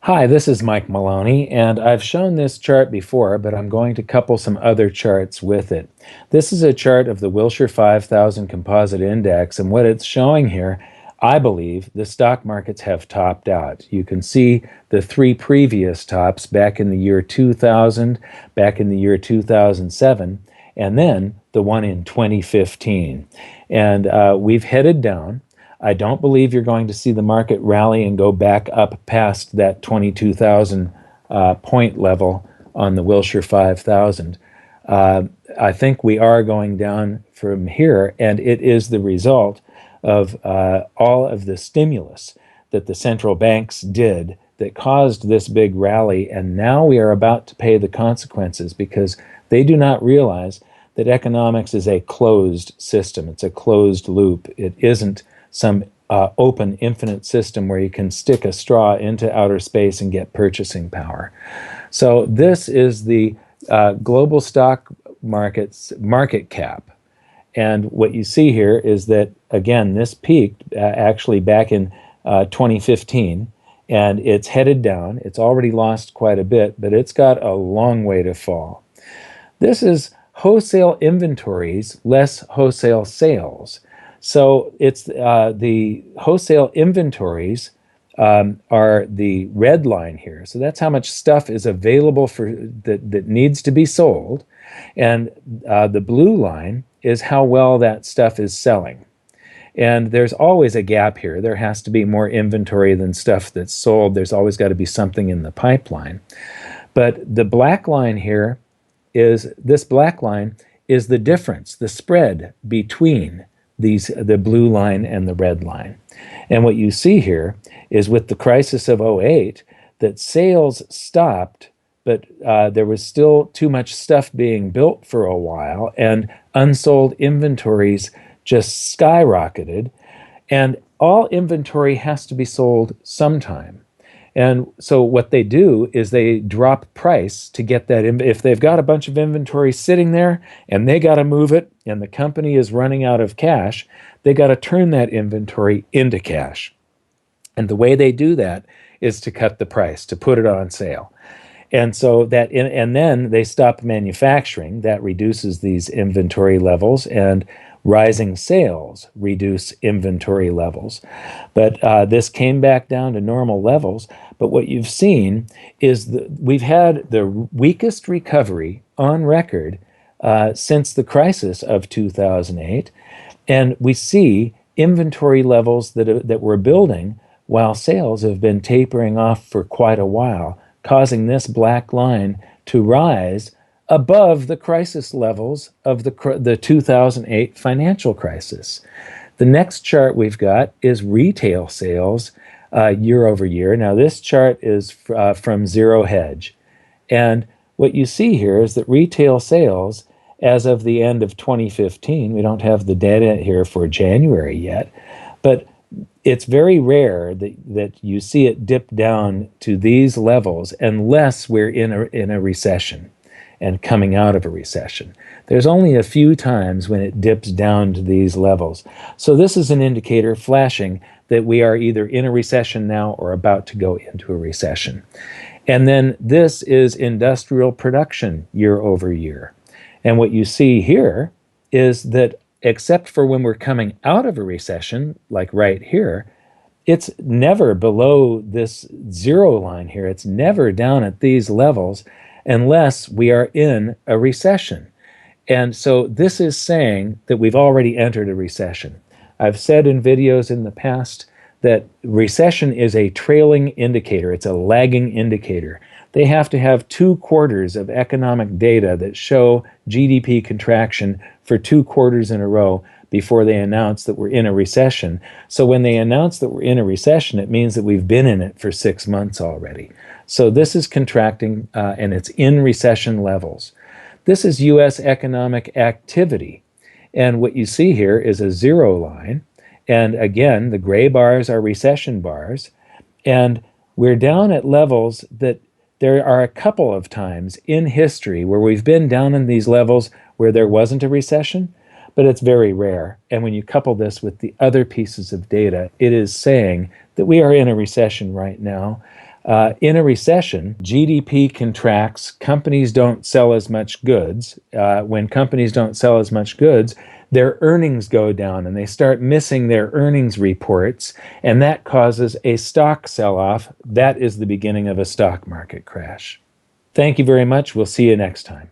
Hi, this is Mike Maloney, and I've shown this chart before, but I'm going to couple some other charts with it. This is a chart of the Wilshire 5000 Composite Index, and what it's showing here, I believe the stock markets have topped out. You can see the three previous tops back in the year 2000, back in the year 2007, and then the one in 2015. And we've headed down. I don't believe you're going to see the market rally and go back up past that 22,000 point level on the Wilshire 5000. I think we are going down from here, and it is the result of all of the stimulus that the central banks did that caused this big rally, and now we are about to pay the consequences because they do not realize that economics is a closed system. It's a closed loop. It isn't some open, infinite system where you can stick a straw into outer space and get purchasing power. So this is the global stock market's market cap. And what you see here is that, again, this peaked actually back in 2015, and it's headed down. It's already lost quite a bit, but it's got a long way to fall. This is wholesale inventories less wholesale sales. So it's the wholesale inventories are the red line here. So that's how much stuff is available for that needs to be sold. And the blue line is how well that stuff is selling. And there's always a gap here. There has to be more inventory than stuff that's sold. There's always got to be something in the pipeline. But the black line here is, this black line is the difference, the spread between the blue line and the red line. And what you see here is with the crisis of '08 that sales stopped, but there was still too much stuff being built for a while, and unsold inventories just skyrocketed. And all inventory has to be sold sometime. And so what they do is they drop price to get that. If they've got a bunch of inventory sitting there and they got to move it and the company is running out of cash, they got to turn that inventory into cash. And the way they do that is to cut the price, to put it on sale. And so and then they stop manufacturing. That reduces these inventory levels, and rising sales reduce inventory levels. But this came back down to normal levels. But what you've seen is that we've had the weakest recovery on record since the crisis of 2008. And we see inventory levels that we're building while sales have been tapering off for quite a while, causing this black line to rise above the crisis levels of the 2008 financial crisis. The next chart we've got is retail sales year over year. Now this chart is from Zero Hedge. And what you see here is that retail sales as of the end of 2015, we don't have the data here for January yet, but it's very rare that you see it dip down to these levels unless we're in a recession and coming out of a recession. There's only a few times when it dips down to these levels. So this is an indicator flashing that we are either in a recession now or about to go into a recession. And then this is industrial production year over year. And what you see here is that except for when we're coming out of a recession, like right here, it's never below this zero line here. It's never down at these levels unless we are in a recession. And so this is saying that we've already entered a recession. I've said in videos in the past that recession is a trailing indicator. It's a lagging indicator. They have to have 2 quarters of economic data that show GDP contraction for 2 quarters in a row before they announce that we're in a recession. So when they announce that we're in a recession, it means that we've been in it for 6 months already. So this is contracting, and it's in recession levels. This is U.S. economic activity. And what you see here is a zero line. And again, the gray bars are recession bars. And we're down at levels that there are a couple of times in history where we've been down in these levels where there wasn't a recession, but it's very rare. And when you couple this with the other pieces of data, it is saying that we are in a recession right now. In a recession, GDP contracts, companies don't sell as much goods. When companies don't sell as much goods, their earnings go down and they start missing their earnings reports, and that causes a stock sell-off. That is the beginning of a stock market crash. Thank you very much. We'll see you next time.